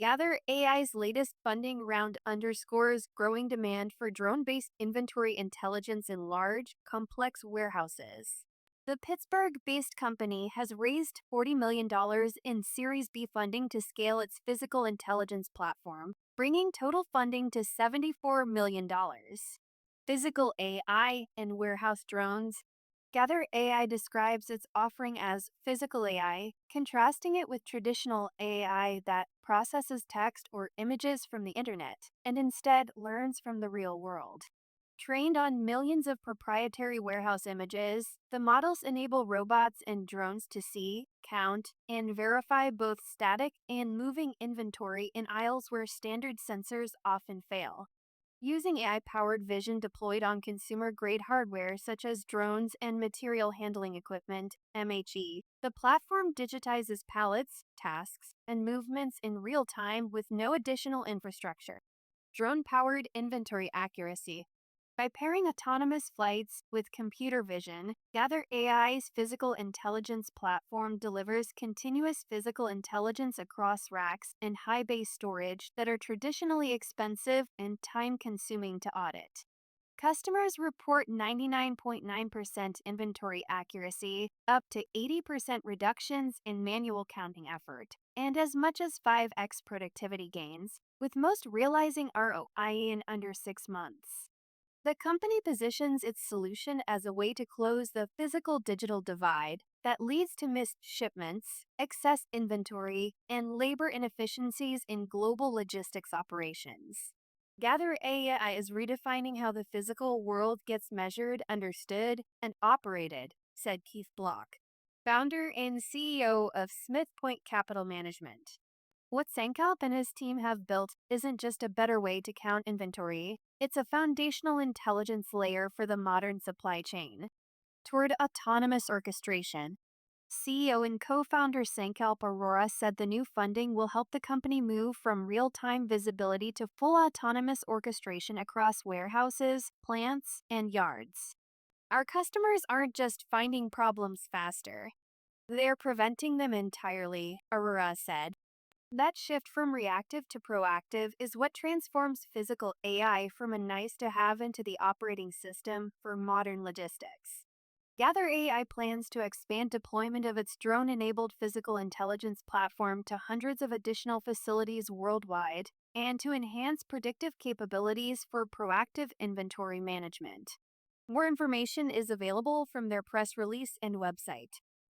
Gather AI's latest funding round underscores growing demand for drone based inventory intelligence in large, complex warehouses. The Pittsburgh based company has raised $40 million in Series B funding to scale its physical intelligence platform, bringing total funding to $74 million. Physical AI and warehouse drones. Gather AI describes its offering as physical AI, contrasting it with traditional AI that processes text or images from the internet and instead learns from the real world. Trained on millions of proprietary warehouse images, the models enable robots and drones to see, count, and verify both static and moving inventory in aisles where standard sensors often fail. Using AI powered vision deployed on consumer grade hardware such as drones and material handling equipment, MHE, the platform digitizes pallets, tasks, and movements in real time with no additional infrastructure. Drone powered inventory accuracy. By pairing autonomous flights with computer vision, Gather AI's physical intelligence platform delivers continuous physical intelligence across racks and high bay storage that are traditionally expensive and time consuming to audit. Customers report 99.9% inventory accuracy, up to 80% reductions in manual counting effort, and as much as 5x productivity gains, with most realizing ROI in under 6 months. The company positions its solution as a way to close the physical digital divide that leads to missed shipments, excess inventory, and labor inefficiencies in global logistics operations. Gather AI is redefining how the physical world gets measured, understood, and operated, said Keith Block, founder and CEO of Smith Point Capital Management. What Sankalp and his team have built isn't just a better way to count inventory, it's a foundational intelligence layer for the modern supply chain. Toward autonomous orchestration, CEO and co founder Sankalp Arora said the new funding will help the company move from real time visibility to full autonomous orchestration across warehouses, plants, and yards. Our customers aren't just finding problems faster, they're preventing them entirely, Arora said. That shift from reactive to proactive is what transforms physical AI from a nice to have into the operating system for modern logistics. Gather AI plans to expand deployment of its drone enabled physical intelligence platform to hundreds of additional facilities worldwide and to enhance predictive capabilities for proactive inventory management. More information is available from their press release and website.